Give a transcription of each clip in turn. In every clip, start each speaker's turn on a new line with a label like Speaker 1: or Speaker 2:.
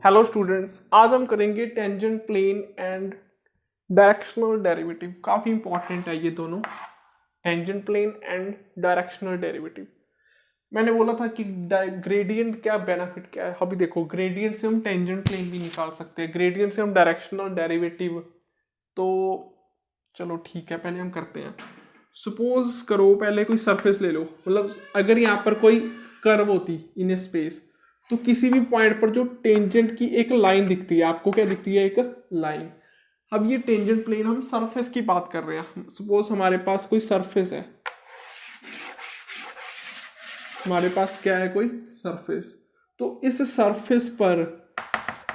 Speaker 1: Hello students, आज हम करेंगे tangent plane and directional derivative. काफ़ी इंपॉर्टेंट है ये दोनों, tangent plane and directional derivative. मैंने बोला था कि ग्रेडियंट क्या बेनिफिट क्या है। अभी देखो, ग्रेडियंट से हम टेंजेंट प्लेन भी निकाल सकते हैं, ग्रेडियंट से हम डायरेक्शनल डेरिवेटिव। तो चलो ठीक है, पहले हम करते हैं। सपोज करो पहले कोई सरफेस ले लो, मतलब अगर यहाँ पर कोई कर्व होती इन स्पेस, तो किसी भी पॉइंट पर जो टेंजेंट की एक लाइन दिखती है, आपको क्या दिखती है? एक लाइन। अब ये टेंजेंट प्लेन, हम सरफेस की बात कर रहे हैं। सपोज हमारे पास कोई सरफेस है, हमारे पास क्या है? कोई सरफेस। तो इस सरफेस पर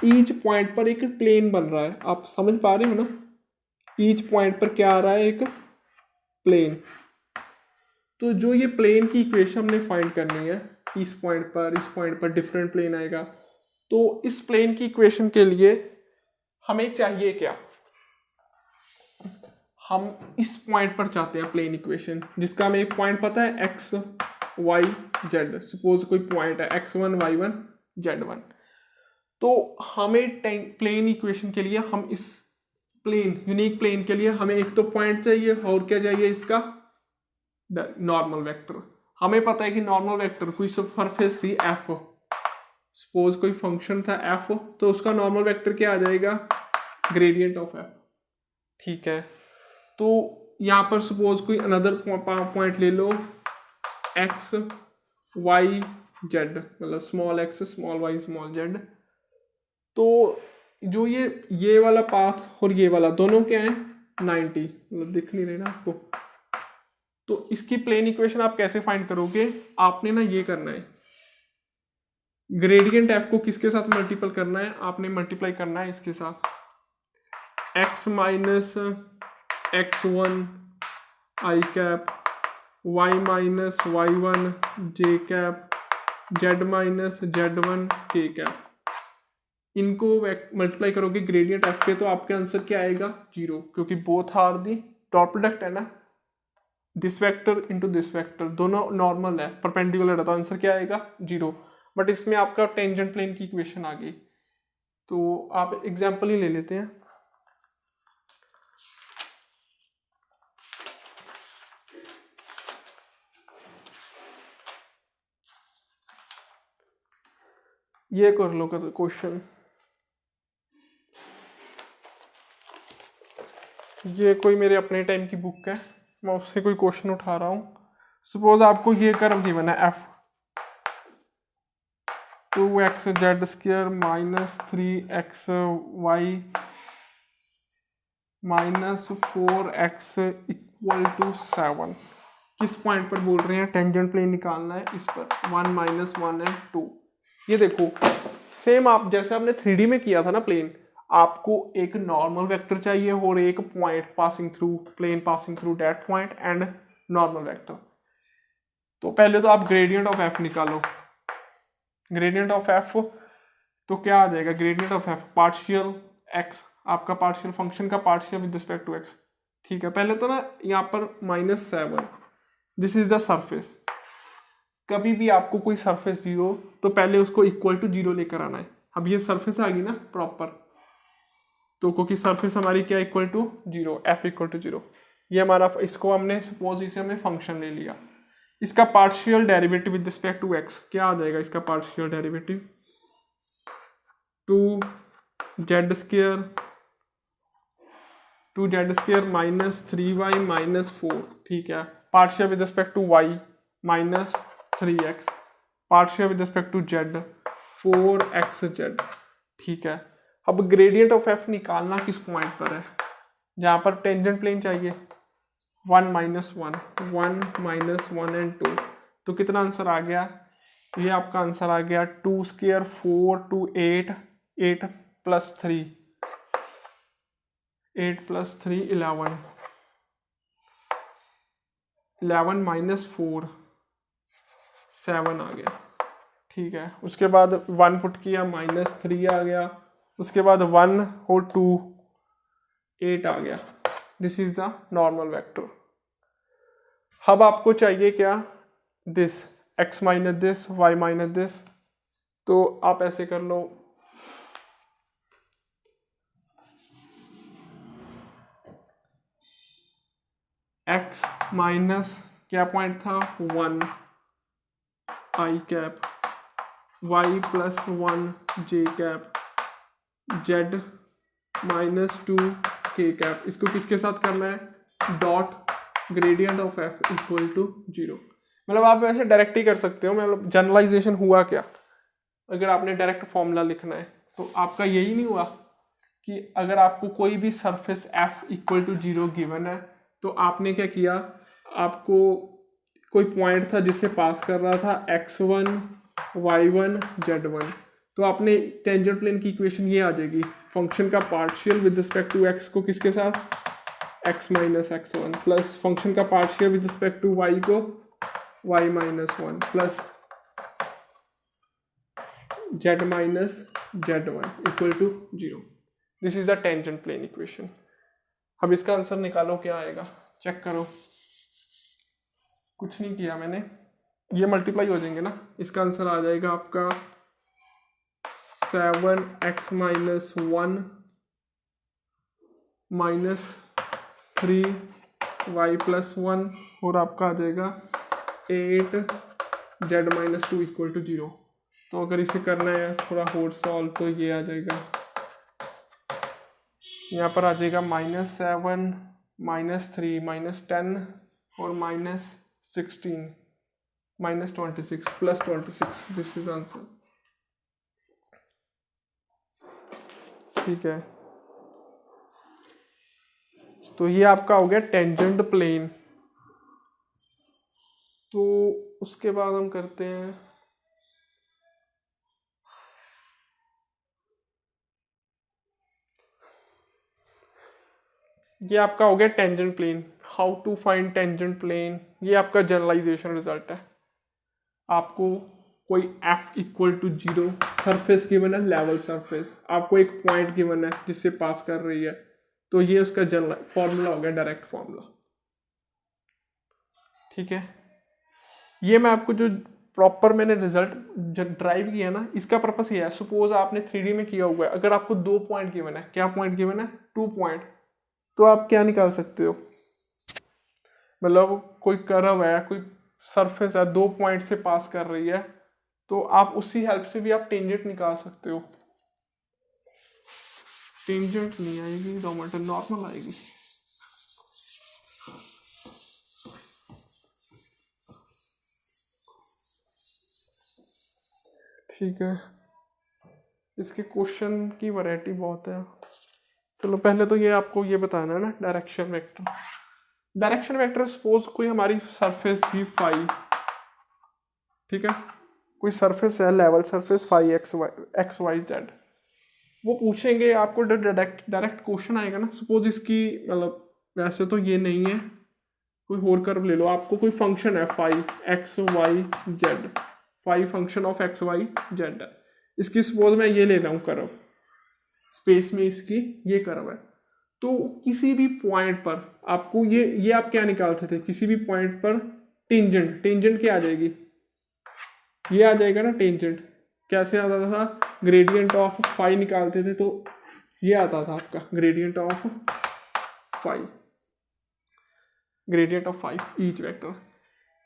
Speaker 1: ईच पॉइंट पर एक प्लेन बन रहा है। आप समझ पा रहे हो ना? ईच पॉइंट पर क्या आ रहा है? एक प्लेन। तो जो ये प्लेन की इक्वेशन हमने फाइंड करनी है, इस पॉइंट पर डिफरेंट प्लेन आएगा। तो इस प्लेन की इक्वेशन के लिए हमें चाहिए क्या? हम इस पॉइंट पर चाहते हैं प्लेन इक्वेशन, जिसका हमें एक पॉइंट पता है, एक्स वाई जेड। सपोज कोई पॉइंट है x1 y1 z1। तो हमें प्लेन इक्वेशन के लिए हम इस प्लेन, यूनिक प्लेन के लिए हमें एक तो पॉइंट चाहिए, और क्या चाहिए? इसका नॉर्मल वेक्टर। हमें पता है कि नॉर्मल वेक्टर कोई सरफेस थी एफ, सपोज कोई फंक्शन था एफ, तो उसका नॉर्मल वेक्टर क्या आ जाएगा? Gradient of F. ठीक है, तो यहां पर सपोज कोई अनदर पॉइंट ले लो, एक्स वाई जेड, मतलब small x small y small z. तो जो ये वाला पाथ और ये वाला दोनों क्या है? 90, मतलब दिख नहीं रहे ना आपको? तो इसकी प्लेन इक्वेशन आप कैसे फाइंड करोगे? आपने ना ये करना है, ग्रेडियंट एफ को किसके साथ मल्टीपल करना है? आपने मल्टीप्लाई करना है इसके साथ, x माइनस x1 आई कैप, y माइनस y1 जे कैप, z माइनस z1 के कैप। इनको मल्टीप्लाई करोगे ग्रेडियंट एफ के, तो आपके आंसर क्या आएगा? 0, क्योंकि both are the dot product है ना, this vector into this vector, दोनों नॉर्मल है, परपेंडिकुलर है, तो आंसर क्या आएगा? 0। बट इसमें आपका टेंजेंट प्लेन की इक्वेशन आ गई। तो आप एग्जाम्पल ही ले लेते हैं। ये कर लो क्वेश्चन, ये कोई मेरे अपने टाइम की बुक है, मैं उससे कोई क्वेश्चन उठा रहा हूँ। सपोज आपको ये कर्व गिवन है f, 2x(z)² minus 3xy minus 4x equal to 7। किस पॉइंट पर बोल रहे हैं? टेंजेंट प्लेन निकालना है इस पर, 1 माइनस 1 एंड 2। ये देखो, सेम आप जैसे आपने 3D में किया था ना प्लेन, आपको एक नॉर्मल वेक्टर चाहिए और एक point passing through, plane passing through that point and normal vector. तो पहले तो आप ग्रेडियंट ऑफ एफ निकालो। ग्रेडियंट ऑफ एफ तो क्या आ जाएगा? Gradient of f partial x, आपका पार्शियल फंक्शन का partial with respect to x. ठीक है, पहले तो ना यहाँ पर -7, दिस इज द सरफेस। कभी भी आपको कोई सरफेस दी हो तो पहले उसको इक्वल टू 0 लेकर आना है। अब ये सरफेस आ गई ना प्रॉपर, तो क्योंकि सरफेस हमारी क्या equal to 0, f equal to 0, ये हमारा, इसको हमने सपोज इसे हमने फंक्शन ले लिया। इसका partial derivative with respect to x क्या आ जाएगा? इसका partial derivative 2z² minus 3y minus 4। ठीक है, partial with respect to y minus 3x, partial with respect to z 4xz। ठीक है, अब ग्रेडियंट ऑफ एफ निकालना किस पॉइंट पर है? जहां पर टेंजेंट प्लेन चाहिए, 1 माइनस 1, 1 माइनस 1 एंड 2। तो कितना आंसर आ गया? ये आपका आंसर आ गया 2² 4 2 8, 8 प्लस 3, 8 प्लस 3 11, 11 माइनस 4 7 आ गया। ठीक है, उसके बाद 1 पुट किया, -3 आ गया, उसके बाद 1 और 2 8 आ गया। This is the normal vector. अब आपको चाहिए क्या? This x minus this y minus this. तो आप ऐसे कर लो, एक्स माइनस क्या पॉइंट था 1 i cap, y plus 1 j cap, z minus 2 k cap. इसको किसके साथ करना है, dot gradient of f equal to 0। मतलब आप वैसे डायरेक्ट ही कर सकते हो, मतलब जनरलाइजेशन हुआ क्या, अगर आपने डायरेक्ट फॉर्मूला लिखना है तो आपका यही नहीं हुआ कि अगर आपको कोई भी surface f equal to 0 given है तो आपने क्या किया, आपको कोई पॉइंट था जिससे पास कर रहा था x1 y1 z1, तो आपने टेंजेंट प्लेन की इक्वेशन ये आ जाएगी, फंक्शन का partial with respect to x को किसके साथ x minus x1 plus function का partial with respect to y को y minus 1 plus z minus z1 equal to 0। This is the tangent plane equation. अब इसका आंसर निकालो, क्या आएगा चेक करो। कुछ नहीं किया मैंने, ये मल्टीप्लाई हो जाएंगे ना, इसका आंसर आ जाएगा आपका 7x minus 1 minus 3y plus 1 और आपका आ जाएगा 8z माइनस 2 इक्वल टू 0। तो अगर इसे करना है थोड़ा और सॉल्व तो ये आ जाएगा, यहाँ पर आ जाएगा -7 -3 -10 और -16 -26 प्लस 26। This is answer. ठीक है, तो ये आपका हो गया टेंजेंट प्लेन। तो उसके बाद हम करते हैं ये आपका हो गया tangent plane, how to find tangent plane. ये आपका जनरलाइजेशन रिजल्ट है। आपको कोई f equal to 0 surface given है, लेवल सरफेस, आपको एक पॉइंट गिवन है जिससे पास कर रही है, तो ये उसका जनरल फॉर्मूला हो गया, डायरेक्ट फॉर्मूला। ठीक है, ये मैं आपको जो प्रॉपर मैंने रिजल्ट ड्राइव किया ना, इसका पर्पस ये है, सपोज आपने 3D में किया हुआ है, अगर आपको 2 पॉइंट गिवन है, क्या पॉइंट गिवन है 2 पॉइंट, तो आप क्या निकाल सकते हो, मतलब कोई कर्व है, कोई सरफेस है, 2 पॉइंट से पास कर रही है, तो आप उसी हेल्प से भी आप टेंजेंट निकाल सकते हो। टेंजेंट नहीं आएगी डोमेटर, नॉर्मल आएगी। ठीक है, इसके क्वेश्चन की वैरायटी बहुत है। चलो पहले तो ये आपको ये बताना है ना, direction vector. Direction vector suppose कोई हमारी सरफेस थी फाई, ठीक है, कोई सरफेस है level surface phi x y z, वो पूछेंगे आपको, डायरेक्ट क्वेश्चन आएगा ना, सपोज इसकी मतलब वैसे तो ये नहीं है, कोई और कर्व ले लो, आपको कोई फंक्शन है phi x y z, phi function of x y z है, इसकी सपोज मैं ये ले रहा हूँ कर्व, स्पेस में इसकी ये कर्व है, तो किसी भी पॉइंट पर आपको ये आप क्या निकालते थे, किसी भी पॉइंट पर टेंजेंट, टेंजेंट क्या आ जाएगी, ये आ जाएगा ना टेंजेंट। कैसे आता था, ग्रेडियंट ऑफ फाई निकालते थे तो ये आता था आपका gradient of phi, gradient of phi each vector.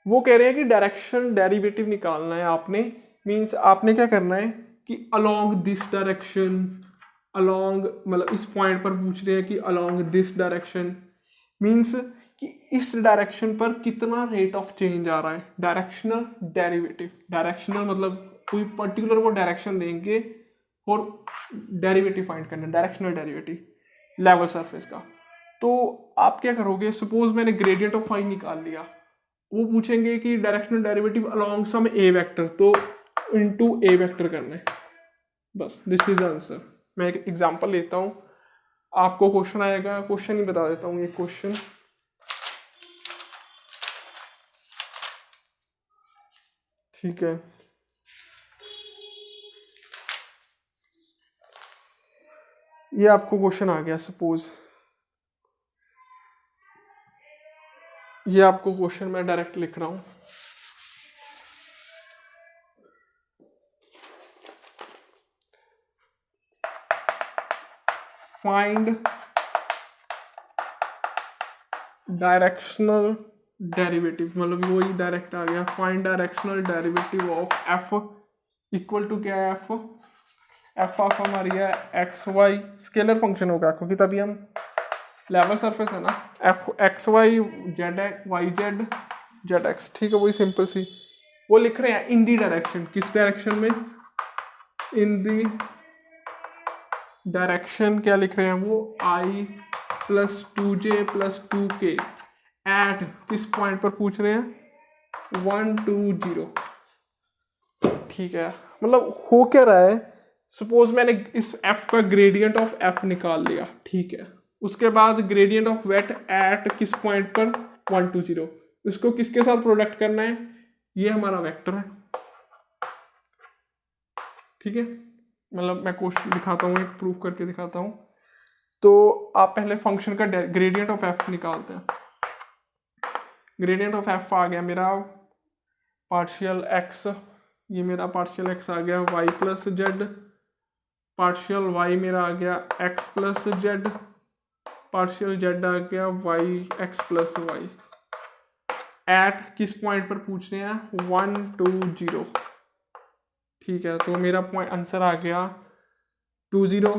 Speaker 1: वो कह रहे हैं कि डायरेक्शन डेरिवेटिव निकालना है आपने, मींस आपने क्या करना है कि अलोंग दिस डायरेक्शन, अलोंग मतलब इस पॉइंट पर पूछ रहे हैं कि अलोंग दिस डायरेक्शन, मींस कि इस डायरेक्शन पर कितना रेट ऑफ चेंज आ रहा है, डायरेक्शनल डेरिवेटिव। डायरेक्शनल मतलब कोई पर्टिकुलर वो डायरेक्शन देंगे और डेरिवेटिव फाइंड करना, डायरेक्शनल डेरिवेटिव लेवल सरफेस का। तो आप क्या करोगे, सपोज मैंने ग्रेडियंट ऑफ फाई निकाल लिया, वो पूछेंगे कि डायरेक्शनल डेरिवेटिव अलोंग सम ए वेक्टर, तो इनटू ए वेक्टर करना है, बस दिस इज आंसर। मैं एक एग्जांपल लेता हूँ, आपको क्वेश्चन आएगा, क्वेश्चन ही बता देता हूँ, ये क्वेश्चन ठीक है। ये आपको क्वेश्चन आ गया, सपोज ये आपको क्वेश्चन मैं डायरेक्ट लिख रहा हूं, फाइंड डायरेक्शनल डेरिवेटिव, मतलब वही डायरेक्ट आ गया, find directional derivative of f equal to क्या है, एफ ऑफ हमारी है एक्स वाई, स्केलर फंक्शन होगा क्योंकि तभी हम लेवल सरफेस है ना, f x y z y z z x, ठीक है, वही सिंपल सी वो लिख रहे हैं इन दी डायरेक्शन, किस डायरेक्शन में, इन दी डायरेक्शन क्या लिख रहे हैं वो, i plus 2j plus 2k at किस पॉइंट पर पूछ रहे हैं, 1 2 0, ठीक है। मतलब हो क्या रहा है, सपोज मैंने इस f का ग्रेडियंट ऑफ f निकाल लिया, ठीक है, उसके बाद ग्रेडियंट ऑफ वेट एट किस पॉइंट पर 1 2 0, इसको किसके साथ प्रोडक्ट करना है, ये हमारा वेक्टर है, ठीक है। मतलब मैं क्वेश्चन दिखाता हूँ, एक प्रूफ करके दिखाता हूँ। तो आप पहले फंक्शन का ग्रेडियंट ऑफ एफ निकालते हैं, ग्रेडियंट ऑफ एफ आ गया मेरा पार्शियल एक्स, ये मेरा पार्शियल एक्स आ गया y plus z, partial y मेरा आ गया x plus z, partial z आ गया y x plus y, at किस पॉइंट पर पूछ रहे हैं, 1 2 0, ठीक है। तो मेरा पॉइंट आंसर आ गया 2 0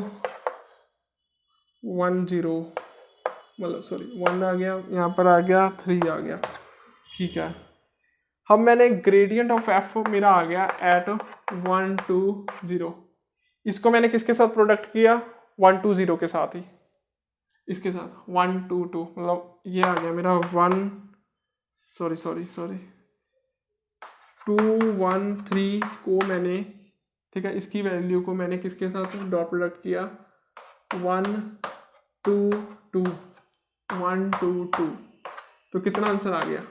Speaker 1: 1 0, मतलब सॉरी 1 आ गया, यहाँ पर आ गया 3 आ गया, ठीक है। अब मैंने ग्रेडियंट ऑफ एफ मेरा आ गया एट 1 2 0, इसको मैंने किसके साथ प्रोडक्ट किया, 1 2 0 के साथ ही, इसके साथ 1 2 2, मतलब ये आ गया मेरा 1 सॉरी 2 1 3 को मैंने, ठीक है, इसकी वैल्यू को मैंने किसके साथ डॉट प्रोडक्ट किया, 1 2 2 1 2 2, तो कितना आंसर आ गया,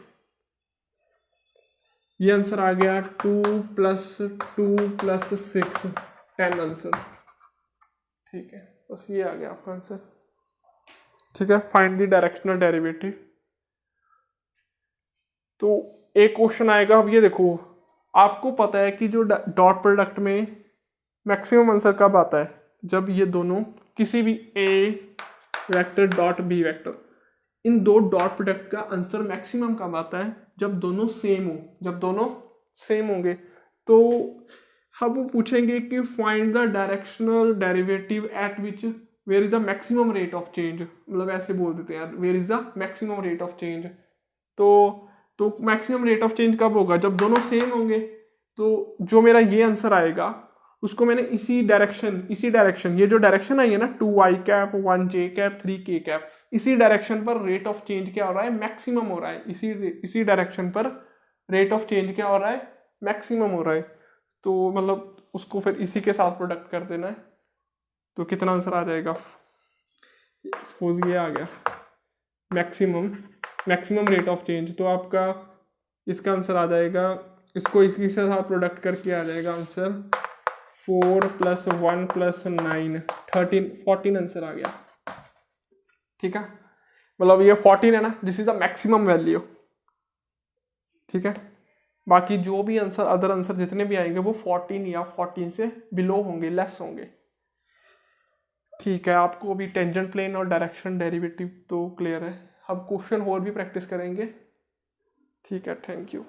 Speaker 1: ये आंसर आ गया 2 प्लस 2 प्लस 6 10 आंसर, ठीक है, बस ये आ गया आपका आंसर, ठीक है। Find the directional derivative. तो एक क्वेश्चन आएगा, अब ये देखो, आपको पता है कि जो डॉट प्रोडक्ट में मैक्सिमम आंसर कब आता है, जब ये दोनों किसी भी ए वेक्टर डॉट बी वेक्टर, इन दो डॉट प्रोडक्ट का आंसर मैक्सिमम कब आता है, जब दोनों सेम हो, जब दोनों सेम होंगे। तो हम वो पूछेंगे कि find the directional derivative at which where is the maximum rate of change, मतलब ऐसे बोल देते हैं यार, where is the maximum rate of change. तो मैक्सिमम रेट ऑफ चेंज कब होगा, जब दोनों सेम होंगे। तो जो मेरा ये आंसर आएगा उसको मैंने इसी डायरेक्शन ये जो डायरेक्शन आई है ना 2i cap 1j cap 3k cap, इसी डायरेक्शन पर रेट ऑफ चेंज क्या हो रहा है, मैक्सिमम हो रहा है, इसी डायरेक्शन पर रेट ऑफ चेंज क्या हो रहा है, मैक्सिमम हो रहा है। तो मतलब उसको फिर इसी के साथ प्रोडक्ट कर देना है, तो कितना आंसर आ जाएगा, सपोज ये आ गया मैक्सिमम रेट ऑफ चेंज, तो आपका इसका आंसर आ जाएगा, इसको इसके साथ प्रोडक्ट करके आ जाएगा आंसर 4 + 1 + 9 14 आंसर आ गया, ठीक है। मतलब ये 14 है ना, this is the maximum value, ठीक है। बाकी जो भी आंसर अदर आंसर जितने भी आएंगे वो 14 या 14 से बिलो होंगे, लेस होंगे, ठीक है। आपको अभी टेंजेंट प्लेन और डायरेक्शन डेरिवेटिव तो क्लियर है, अब क्वेश्चन और भी प्रैक्टिस करेंगे, ठीक है। Thank you.